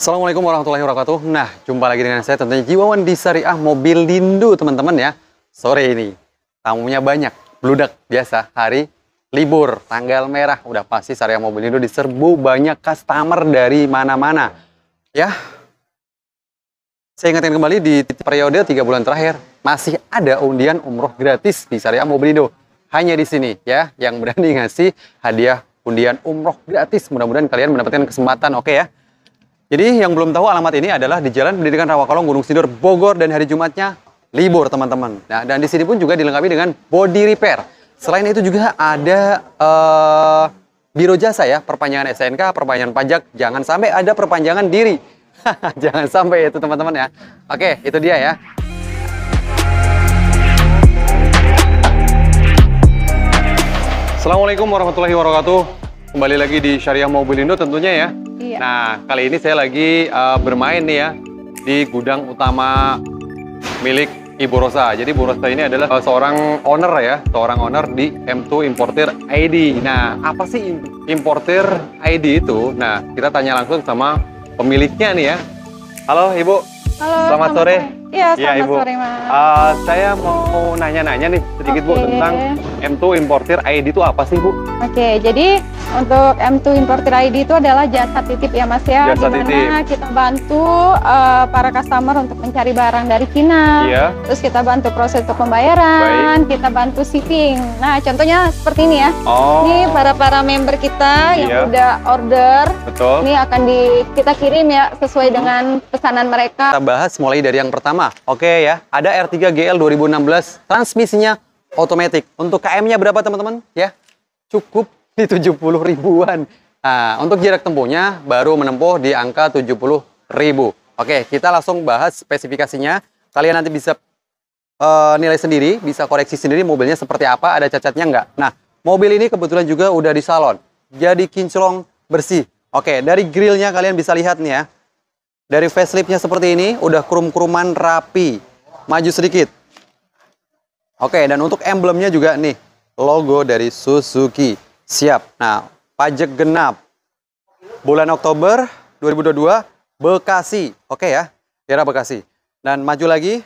Assalamualaikum warahmatullahi wabarakatuh. Nah, jumpa lagi dengan saya tentunya Jiwawan di Syariah Mobilindo, teman-teman ya. Sore ini tamunya banyak, bludak biasa, hari libur, tanggal merah, udah pasti Syariah Mobilindo diserbu banyak customer dari mana-mana. Ya, saya ingatkan kembali di periode 3 bulan terakhir masih ada undian umroh gratis di Syariah Mobilindo. Hanya di sini ya, yang berani ngasih hadiah undian umroh gratis. Mudah-mudahan kalian mendapatkan kesempatan, oke ya. Jadi yang belum tahu alamat ini adalah di Jalan Pendidikan Rawakolong, Gunung Sindur, Bogor, dan hari Jumatnya libur, teman-teman. Nah, dan di sini pun juga dilengkapi dengan body repair. Selain itu juga ada biro jasa ya, perpanjangan STNK, perpanjangan pajak, jangan sampai ada perpanjangan diri. Jangan sampai itu, teman-teman ya. Oke, itu dia ya. Assalamualaikum warahmatullahi wabarakatuh. Kembali lagi di Syariah Mobilindo tentunya ya. Iya. Nah, kali ini saya lagi bermain nih ya di gudang utama milik Ibu Rosa. Jadi Bu Rosa ini adalah seorang owner di M2 Importer ID. Nah, apa sih Importer ID itu? Nah, kita tanya langsung sama pemiliknya nih ya. Halo Ibu. Halo, selamat sore. Iya, selamat Ibu. sore, Mas. Saya mau nanya-nanya nih sedikit Bu Oke. tentang M2 Importer ID itu apa sih Bu? Oke, jadi untuk M2 Importer ID itu adalah jasa titip ya Mas ya, Jasa di mana titip. kita bantu para customer untuk mencari barang dari Cina. Iya. Terus kita bantu proses untuk pembayaran, kita bantu shipping. Nah, contohnya seperti ini ya. Oh. Ini para member kita yang Iya. udah order. Betul. Ini akan kita kirim ya sesuai dengan pesanan mereka. Kita bahas mulai dari yang pertama. Oke ya, ada R3 GL 2016, transmisinya otomatis. Untuk KM-nya berapa teman-teman? Ya, cukup di 70 ribuan. Nah, untuk jarak tempuhnya baru menempuh di angka 70 ribu. Oke, kita langsung bahas spesifikasinya. Kalian nanti bisa nilai sendiri, bisa koreksi sendiri mobilnya seperti apa, ada cacatnya nggak. Nah, mobil ini kebetulan juga udah di salon, jadi kinclong bersih. Oke, dari grillnya kalian bisa lihat nih ya. Dari faceliftnya seperti ini, udah krum-kruman rapi. Maju sedikit. Oke, dan untuk emblemnya juga nih, logo dari Suzuki. Siap. Nah, pajak genap. Bulan Oktober 2022, Bekasi. Oke ya, daerah Bekasi. Dan maju lagi.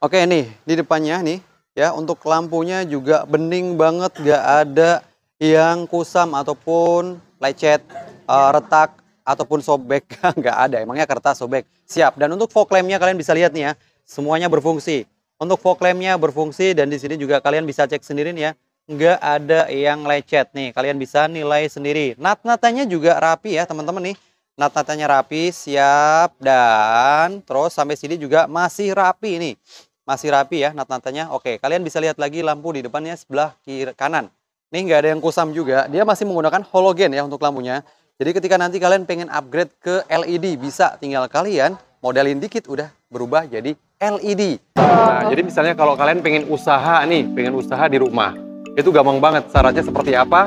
Oke nih, di depannya nih, ya untuk lampunya juga bening banget, gak ada yang kusam ataupun lecet, retak, ataupun sobek. Nggak ada, emangnya kertas sobek. Siap. Dan untuk fog lampnya kalian bisa lihat nih ya, semuanya berfungsi. Untuk fog lampnya berfungsi, dan di sini juga kalian bisa cek sendiri nih ya, nggak ada yang lecet nih. Kalian bisa nilai sendiri. Nat-natanya juga rapi ya teman-teman nih. Nat-natanya rapi, siap. Dan terus sampai sini juga masih rapi nih. Masih rapi ya nat-natanya. Oke, kalian bisa lihat lagi lampu di depannya sebelah kiri kanan. Nih nggak ada yang kusam juga. Dia masih menggunakan halogen ya untuk lampunya. Jadi ketika nanti kalian pengen upgrade ke LED, bisa tinggal kalian modelin dikit udah berubah jadi LED. Nah, jadi misalnya kalau kalian pengen usaha nih, pengen usaha di rumah, itu gampang banget. Syaratnya seperti apa?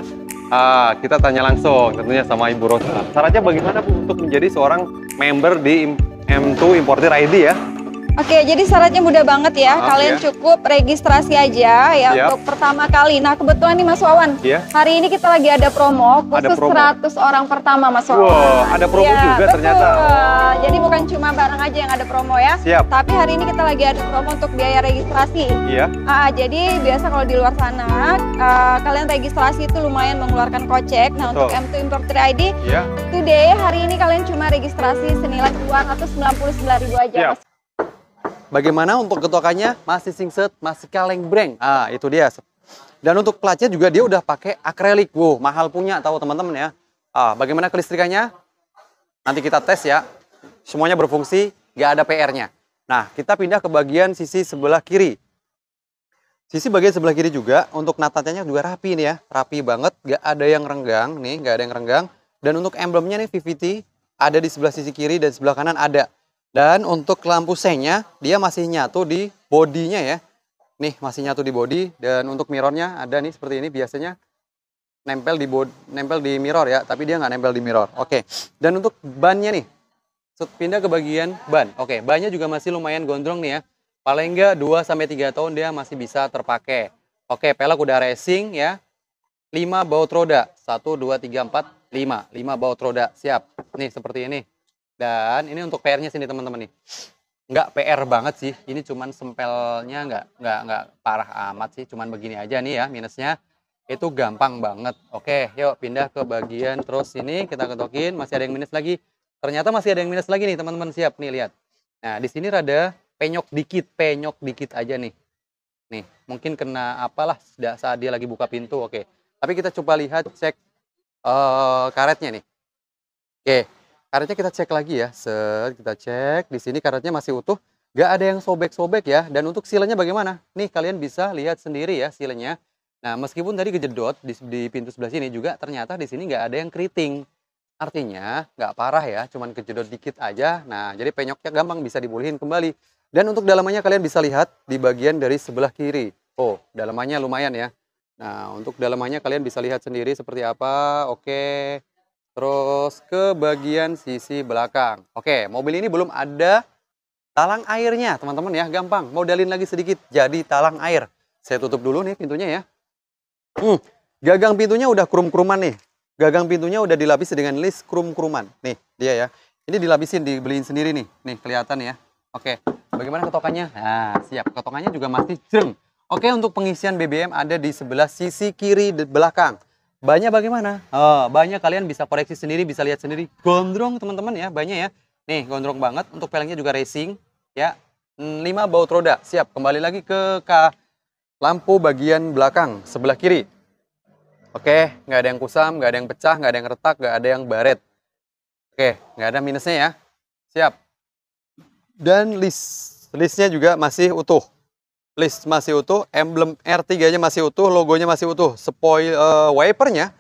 Kita tanya langsung tentunya sama Ibu Rosa. Syaratnya bagaimana Bu untuk menjadi seorang member di M2 Importer ID ya? Oke, jadi syaratnya mudah banget ya. Maaf, Kalian ya. cukup registrasi aja ya Siap. untuk pertama kali. Nah, kebetulan nih Mas Wawan, Iya. hari ini kita lagi ada promo Ada khusus promo. 100 orang pertama Mas Wawan. Wow, ada promo Iya, juga betul. ternyata. Jadi bukan cuma barang aja yang ada promo ya. Siap. Tapi hari ini kita lagi ada promo untuk biaya registrasi. Iya. Jadi biasa kalau di luar sana kalian registrasi itu lumayan mengeluarkan kocek. Nah, untuk Betul. M2 Importer ID Iya. today hari ini kalian cuma registrasi senilai 299.000 aja Siap. Mas. Bagaimana untuk ketokannya? Masih singset, masih kaleng breng. Itu dia. Dan untuk platnya juga dia udah pakai akrilik. Wow, mahal punya tahu teman-teman ya. Bagaimana kelistrikannya? Nanti kita tes ya. Semuanya berfungsi, nggak ada PR-nya. Nah, kita pindah ke bagian sisi sebelah kiri. Sisi bagian sebelah kiri juga, untuk nat-natanya juga rapi nih ya. Rapi banget, nggak ada yang renggang. Nih, nggak ada yang renggang. Dan untuk emblemnya nih, VVT, ada di sebelah sisi kiri dan sebelah kanan ada. Dan untuk lampu sengnya, dia masih nyatu di bodinya ya. Nih, masih nyatu di body. Dan untuk mirrornya ada nih seperti ini. Biasanya nempel di mirror ya. Tapi dia nggak nempel di mirror. Oke. Dan untuk bannya nih. Pindah ke bagian ban. Oke, bannya juga masih lumayan gondrong nih ya. Paling nggak 2-3 tahun dia masih bisa terpakai. Oke, pelek udah racing ya. 5 baut roda. 1, 2, 3, 4, 5. 5 baut roda. Siap. nih seperti ini. Dan ini untuk PR-nya sini teman-teman nih. Nggak PR banget sih, ini cuman sempelnya nggak parah amat sih, cuman begini aja nih ya minusnya. Itu gampang banget. Oke, yuk pindah ke bagian terus ini kita ketokin, masih ada yang minus lagi. Ternyata masih ada yang minus lagi nih teman-teman, siap nih lihat. Nah, di sini rada penyok dikit aja nih. Nih, mungkin kena apalah saat dia lagi buka pintu. Oke. Tapi kita coba lihat cek karetnya nih. Oke. Karetnya kita cek lagi ya. Kita cek di sini karetnya masih utuh, nggak ada yang sobek-sobek ya. Dan untuk silenya bagaimana? Nih kalian bisa lihat sendiri ya silenya. Nah, meskipun tadi kejedot di pintu sebelah sini juga ternyata di sini nggak ada yang keriting. Artinya nggak parah ya, cuman kejedot dikit aja. Nah, jadi penyoknya gampang bisa dibulihin kembali. Dan untuk dalamannya kalian bisa lihat di bagian dari sebelah kiri. Oh, dalamannya lumayan ya. Nah, untuk dalamannya kalian bisa lihat sendiri seperti apa. Oke. Terus ke bagian sisi belakang. Oke, mobil ini belum ada talang airnya, teman-teman ya. Gampang, modalin lagi sedikit jadi talang air. Saya tutup dulu nih pintunya ya. Gagang pintunya udah krum-kruman nih. Gagang pintunya udah dilapisi dengan list krum-kruman. Nih, dia ya. Ini dilapisin, dibeliin sendiri nih. Nih, kelihatan ya. Oke, bagaimana ketokannya? Nah, siap. Ketokannya juga masih jeng. Oke, untuk pengisian BBM ada di sebelah sisi kiri di belakang. Banyak bagaimana? Banyak kalian bisa koreksi sendiri, bisa lihat sendiri. Gondrong teman-teman ya, banyak ya. Nih, gondrong banget. Untuk pelengnya juga racing. Ya, 5 baut roda. Siap, kembali lagi ke lampu bagian belakang, sebelah kiri. Oke, nggak ada yang kusam, nggak ada yang pecah, nggak ada yang retak, nggak ada yang baret. Oke, nggak ada minusnya ya. Siap. Dan listnya juga masih utuh. List masih utuh, emblem R3-nya masih utuh, logonya masih utuh. Wipernya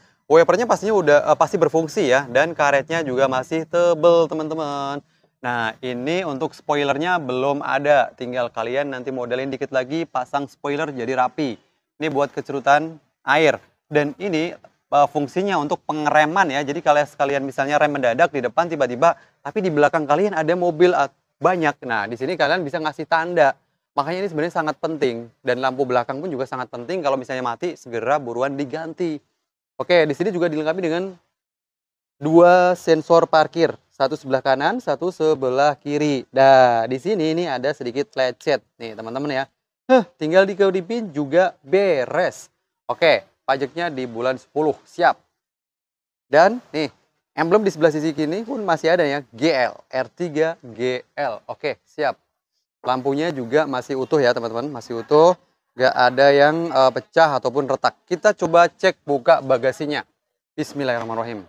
pastinya udah pasti berfungsi ya, dan karetnya juga masih tebel teman-teman. Nah, ini untuk spoilernya belum ada, tinggal kalian nanti modelin dikit lagi, pasang spoiler jadi rapi. Ini buat kecerutan air, dan ini fungsinya untuk pengereman ya. Jadi kalau kalian misalnya rem mendadak di depan tiba-tiba, tapi di belakang kalian ada mobil banyak. Nah, di sini kalian bisa ngasih tanda. Makanya ini sebenarnya sangat penting, dan lampu belakang pun juga sangat penting. Kalau misalnya mati segera buruan diganti. Oke, di sini juga dilengkapi dengan 2 sensor parkir, satu sebelah kanan, satu sebelah kiri. Nah, di sini ini ada sedikit lecet nih teman-teman ya. Tinggal dikedipin juga beres. Oke, pajaknya di bulan 10 siap. Dan nih emblem di sebelah sisi kiri pun masih ada ya, GL R3 GL. Oke, siap. Lampunya juga masih utuh ya teman-teman, masih utuh, nggak ada yang pecah ataupun retak. Kita coba cek buka bagasinya. Bismillahirrahmanirrahim.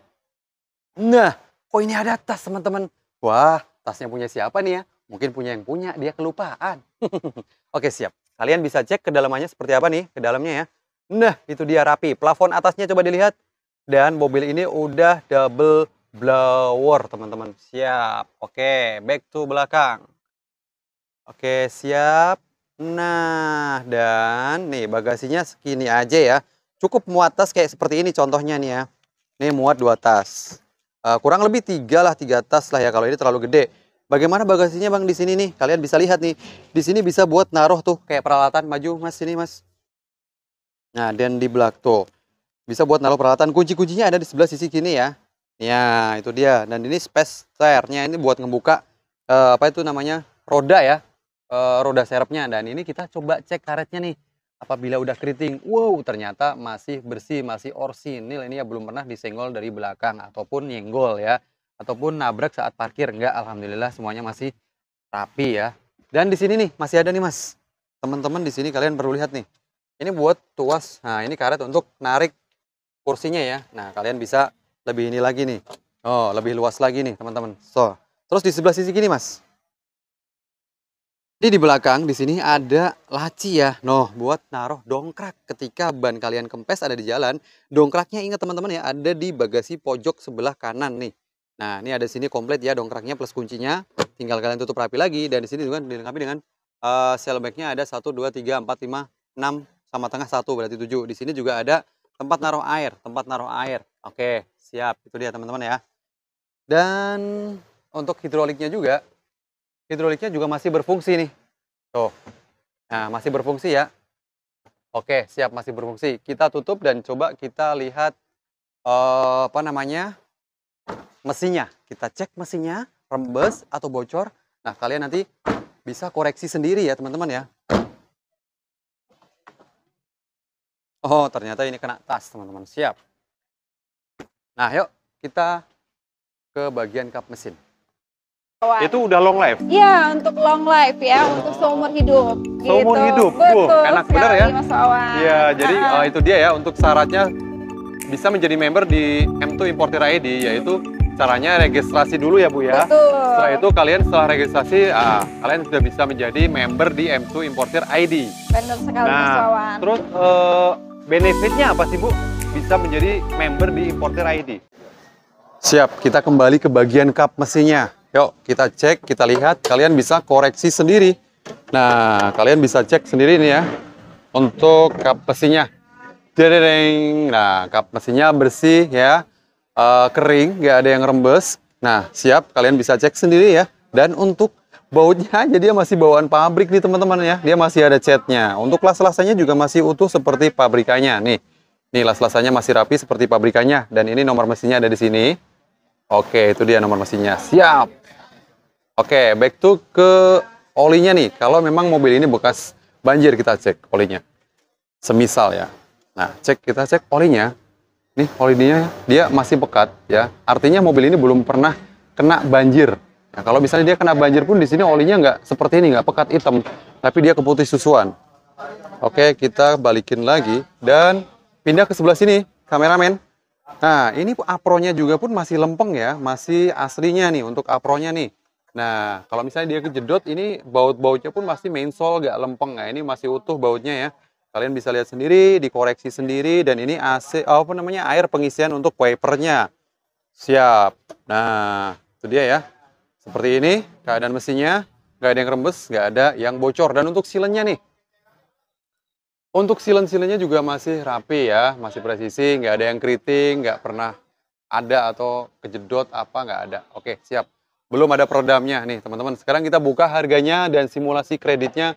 Nah, kok ini ada tas teman-teman? Wah, tasnya punya siapa nih ya? Mungkin punya yang punya, dia kelupaan. Oke, siap. Kalian bisa cek kedalamannya seperti apa nih, ke dalamnya ya. Nah, itu dia rapi. Plafon atasnya coba dilihat. Dan mobil ini udah double blower teman-teman. Siap. Oke, back to belakang. Oke, siap. Nah, dan nih bagasinya segini aja ya. Cukup muat tas kayak seperti ini contohnya nih ya. Nih muat 2 tas. Kurang lebih 3 tas lah ya kalau ini terlalu gede. Bagaimana bagasinya Bang di sini nih? Kalian bisa lihat nih. Di sini bisa buat naruh tuh kayak peralatan, maju Mas sini Mas. Nah, dan di belakang tuh bisa buat naruh peralatan. Kunci-kuncinya ada di sebelah sisi kiri ya. Ya, itu dia. Dan ini space tire-nya ini buat ngebuka apa itu namanya? Roda ya. Roda serepnya. Dan ini kita coba cek karetnya nih. Apabila udah keriting, wow ternyata masih bersih, masih orsinil. Ini ya belum pernah disenggol dari belakang ataupun nyenggol ya, ataupun nabrak saat parkir. Enggak, alhamdulillah semuanya masih rapi ya. Dan di sini nih masih ada nih Mas, teman-teman di sini kalian perlu lihat nih. Ini buat tuas. Nah ini karet untuk narik kursinya ya. Nah kalian bisa lebih ini lagi nih. Oh lebih luas lagi nih teman-teman. So terus di sebelah sisi gini Mas. Ini di belakang di sini ada laci ya. Noh, buat naruh dongkrak ketika ban kalian kempes ada di jalan. Dongkraknya ingat teman-teman ya, ada di bagasi pojok sebelah kanan nih. Nah, ini ada sini komplit ya dongkraknya plus kuncinya. Tinggal kalian tutup rapi lagi, dan di sini juga dilengkapi dengan sailbagnya ada 1 2 3 4 5 6 sama tengah 1 berarti 7. Di sini juga ada tempat naruh air, Oke, siap. Itu dia teman-teman ya. Dan untuk hidroliknya juga masih berfungsi nih. Tuh. Nah, masih berfungsi ya. Oke, siap masih berfungsi. Kita tutup dan coba kita lihat apa namanya? Mesinnya. kita cek mesinnya, rembes atau bocor. Nah, kalian nanti bisa koreksi sendiri ya teman-teman ya. Oh, ternyata ini kena tas teman-teman. Siap. Nah, yuk kita ke bagian kap mesin. Itu udah long life? Iya, untuk long life ya, untuk seumur hidup. Seumur gitu. hidup? Betul Enak bener ya? Mas Wawan. Iya, jadi itu dia ya untuk syaratnya bisa menjadi member di M2 Importer ID, yaitu caranya registrasi dulu ya Bu ya. Betul. Setelah itu kalian setelah registrasi, kalian sudah bisa menjadi member di M2 Importer ID. Benar sekali Mas Wawan. Terus benefitnya apa sih Bu? Bisa menjadi member di Importer ID. Siap, kita kembali ke bagian kap mesinnya. Yuk, kita cek, kita lihat, kalian bisa koreksi sendiri. Nah, kalian bisa cek sendiri nih ya, untuk kap mesinnya. Dereng. Nah, kap mesinnya bersih ya, kering, nggak ada yang rembes. Nah, siap, kalian bisa cek sendiri ya. Dan untuk bautnya, jadi dia masih bawaan pabrik nih teman-teman ya. Dia masih ada catnya. Untuk las-lasannya juga masih utuh seperti pabrikannya. Nih las-lasannya masih rapi seperti pabrikannya. Dan ini nomor mesinnya ada di sini. Oke, itu dia nomor mesinnya. Siap. Oke, back to ke olinya nih. Kalau memang mobil ini bekas banjir, kita cek olinya. Semisal ya. Nah, kita cek olinya. Nih, olinya dia masih pekat ya. Artinya mobil ini belum pernah kena banjir. Nah, kalau misalnya dia kena banjir pun di sini olinya nggak seperti ini, nggak pekat hitam, tapi dia keputih susuan. Oke, kita balikin lagi dan pindah ke sebelah sini, kameramen. Nah, ini apronnya juga pun masih lempeng ya, masih aslinya nih untuk apronnya nih. Nah, kalau misalnya dia kejedot, ini baut-bautnya pun masih mensol, nggak lempeng. Nah, ini masih utuh bautnya ya. Kalian bisa lihat sendiri, dikoreksi sendiri, dan ini air pengisian untuk wipernya. Siap. Nah, itu dia ya. Seperti ini, keadaan mesinnya, nggak ada yang rembes, nggak ada yang bocor. Dan untuk silennya nih, untuk silen-silennya juga masih rapi ya, masih presisi, nggak ada yang keriting, nggak pernah ada atau kejedot apa, nggak ada. Oke, siap. Belum ada peredamnya nih teman-teman. Sekarang kita buka harganya dan simulasi kreditnya.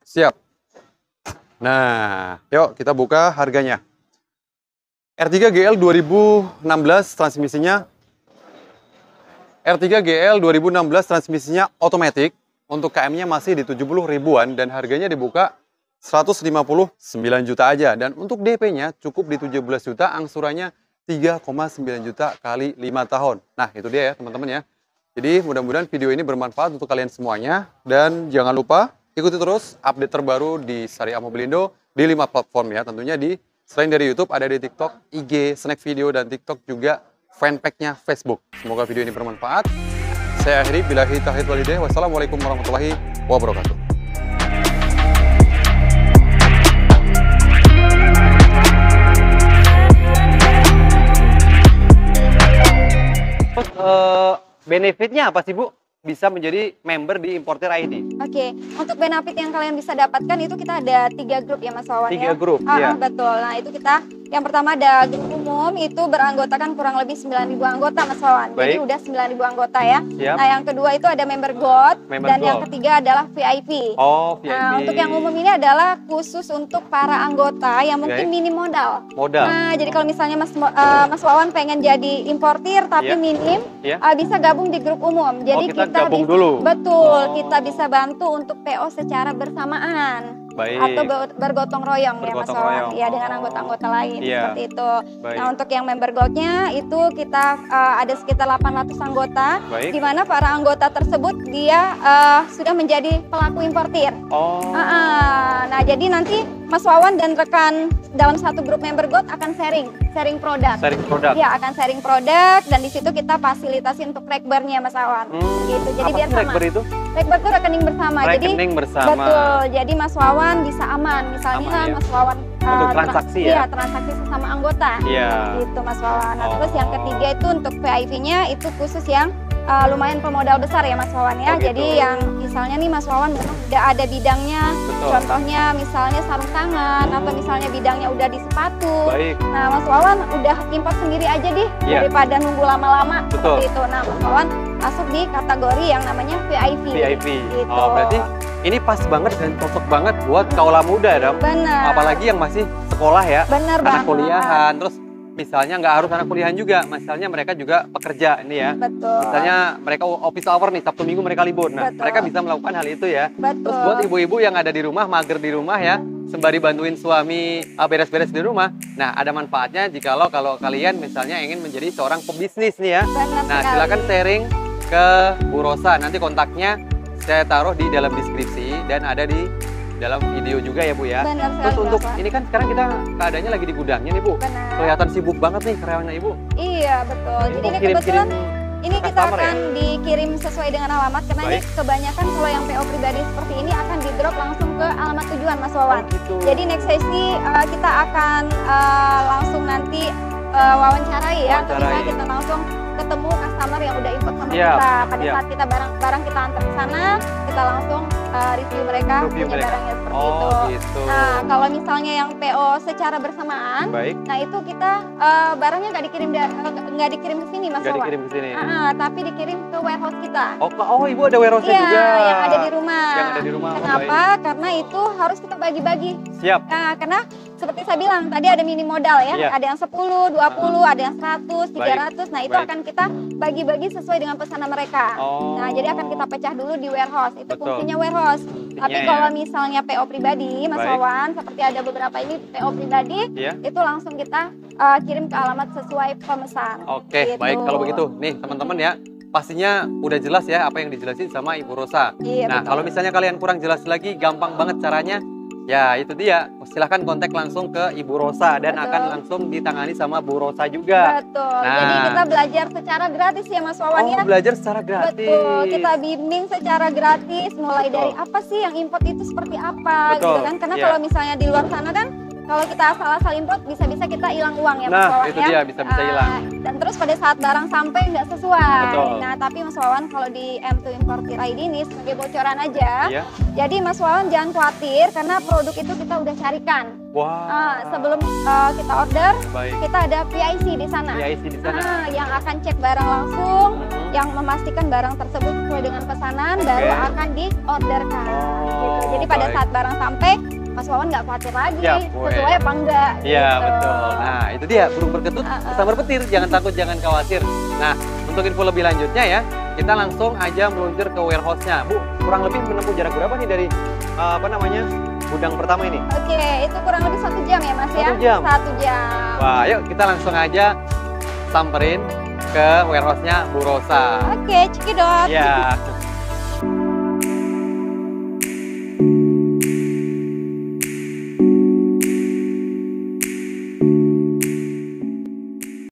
Siap. Nah, yuk kita buka harganya. R3 GL 2016 transmisinya. R3 GL 2016 transmisinya otomatis. Untuk KM-nya masih di 70 ribuan dan harganya dibuka 159 juta aja. Dan untuk DP-nya cukup di 17 juta, angsurannya 3,9 juta kali 5 tahun. Nah, itu dia ya teman-teman ya. Jadi mudah-mudahan video ini bermanfaat untuk kalian semuanya. Dan jangan lupa ikuti terus update terbaru di Syariah Mobilindo di 5 platform ya. Tentunya selain dari YouTube ada di TikTok, IG, Snack Video, dan TikTok juga fanpage-nya Facebook. Semoga video ini bermanfaat. Saya akhiri, billahi taufiq wal hidayah. Wassalamualaikum warahmatullahi wabarakatuh. Benefitnya apa sih Bu? Bisa menjadi member di Importer ID. Oke, untuk benefit yang kalian bisa dapatkan itu kita ada 3 grup ya Mas Wawan ya. 3 grup, ya. Betul. Nah itu kita, yang pertama ada grup umum, itu beranggotakan kurang lebih 9.000 anggota Mas Wawan. Jadi udah 9.000 anggota ya. Siap. Nah yang kedua itu ada member Gold, dan yang ketiga adalah VIP. Oh, VIP. Nah untuk yang umum ini adalah khusus untuk para anggota yang mungkin minim modal. Nah jadi kalau misalnya Mas Wawan pengen jadi importir tapi minim, bisa gabung di grup umum. Jadi kita gabung bisa, dulu. Betul, kita bisa bantu untuk PO secara bersamaan. Atau bergotong royong ya Mas Wawan, ya dengan anggota-anggota lain seperti itu. Nah untuk yang member Goldnya itu kita ada sekitar 800 anggota, di mana para anggota tersebut dia sudah menjadi pelaku importir. Nah jadi nanti Mas Wawan dan rekan dalam satu grup member Gold akan sharing produk. Ya akan sharing produk, dan di situ kita fasilitasi untuk rekbernya Mas Wawan. Gitu. Jadi biar sama. Rekber itu? Rekber itu rekening bersama. Rekening bersama. Betul. Jadi Mas Wawan bisa aman. Misalnya Mas Wawan untuk transaksi ya? Transaksi sesama anggota. Gitu Mas Wawan. Nah, terus yang ketiga itu untuk VIP-nya itu khusus yang lumayan pemodal besar ya Mas Wawan ya. Jadi yang misalnya nih Mas Wawan udah ada bidangnya, contohnya misalnya sarung tangan atau misalnya bidangnya udah di sepatu. Nah Mas Wawan udah import sendiri aja daripada nunggu lama-lama seperti itu. Nah Mas Wawan masuk di kategori yang namanya VIP. Gitu. Oh berarti ini pas banget dan cocok banget buat kaula muda dong. Bener. Apalagi yang masih sekolah ya. Bener anak banget. kuliahan, terus misalnya nggak harus anak kuliahan juga, misalnya mereka juga pekerja ini ya. Betul. Misalnya mereka office hour nih, Sabtu Minggu mereka libur. Nah, Betul. mereka bisa melakukan hal itu ya. Betul. Terus buat ibu-ibu yang ada di rumah, mager di rumah ya, sembari bantuin suami beres-beres di rumah. Nah, ada manfaatnya jikalau kalau kalian misalnya ingin menjadi seorang pebisnis nih ya. Benar Nah, sekali. silakan sharing ke Bu Rosa. Nanti kontaknya saya taruh di dalam deskripsi dan ada di dalam video juga ya Bu ya. Benar Terus sekali, untuk Bapak. ini kan sekarang kita keadaannya lagi di gudangnya nih Bu. Benar. Kelihatan sibuk banget nih karyawannya Ibu. Iya, betul. Jadi mau ini kirim-kirim kebetulan ini kita customer akan ya? dikirim sesuai dengan alamat karena ini Baik. kebanyakan kalau yang PO pribadi seperti ini akan di drop langsung ke alamat tujuan Mas Wawan. Oh, gitu. Jadi next sesi kita akan langsung nanti wawancarai ya, atau Wawancarai. misalnya kita langsung ketemu customer yang udah import sama Siap, kita. Pada siap. saat kita barang kita antar ke sana, kita langsung review mereka Review punya mereka. barangnya seperti Oh, itu. gitu. Nah, kalau misalnya yang PO secara bersamaan, Baik. nah itu kita barangnya nggak dikirim ke sini Mas Nggak Wawan. dikirim ke sini. Tapi dikirim ke warehouse kita. Oh, Ibu ada warehouse-nya Iya, juga. yang ada di rumah. Yang ada di rumah. Oh, Kenapa? Karena itu harus kita bagi-bagi. Siap. Nah, karena seperti saya bilang tadi ada mini modal ya. Iya. Ada yang 10, 20, ada yang 100, 300. Nah, itu Baik. akan kita bagi-bagi sesuai dengan pesanan mereka. Oh. Nah, jadi akan kita pecah dulu di warehouse. Itu Betul. fungsinya warehouse. Tapi ya. kalau misalnya PO pribadi, Mas Baik. Wawan, seperti ada beberapa ini PO pribadi, Iya. itu langsung kita kirim ke alamat sesuai pemesan. Oke, Gitu. baik kalau begitu. Nih, teman-teman ya, pastinya udah jelas ya apa yang dijelasin sama Ibu Rosa. Iya, Nah, betul. kalau misalnya kalian kurang jelas lagi, gampang banget caranya. Ya, itu dia. Silahkan kontak langsung ke Ibu Rosa dan Betul. akan langsung ditangani sama Bu Rosa juga. Betul. Nah. Jadi kita belajar secara gratis ya Mas Wawan Oh, ya. belajar secara gratis. Betul, kita bimbing secara gratis mulai Betul. dari apa sih yang import itu seperti apa Betul, gitu kan. Karena iya. kalau misalnya di luar sana kan kalau kita asal-asal import bisa-bisa kita hilang uang ya Mas Nah, Wawan itu ya. dia, bisa-bisa hilang. Dan terus pada saat barang sampai nggak sesuai. Betul. Nah, tapi Mas Wawan kalau di M2 Importer ID ini sebagai bocoran aja. Iya. Jadi Mas Wawan jangan khawatir karena produk itu kita udah carikan. Wah. Sebelum kita order, Baik. kita ada PIC di sana. PIC di sana. Yang akan cek barang langsung, Mhm. yang memastikan barang tersebut sesuai dengan pesanan, baru akan diorderkan. Oh, Gitu. Jadi pada baik. saat barang sampai, Mas Wawan nggak khawatir lagi, Siap, sesuai apa enggak. Iya, gitu. betul. Nah, itu dia, burung berketut bersama berpetir. Jangan takut, jangan khawatir. Nah, untuk info lebih lanjutnya ya, kita langsung aja meluncur ke warehouse-nya. Bu, kurang lebih menempuh jarak berapa nih dari gudang pertama ini? Oke, itu kurang lebih 1 jam ya Mas ya? 1 jam? 1 jam. Wah, yuk kita langsung aja samperin ke warehouse-nya Bu Rosa. Oke, cekidot. Ya.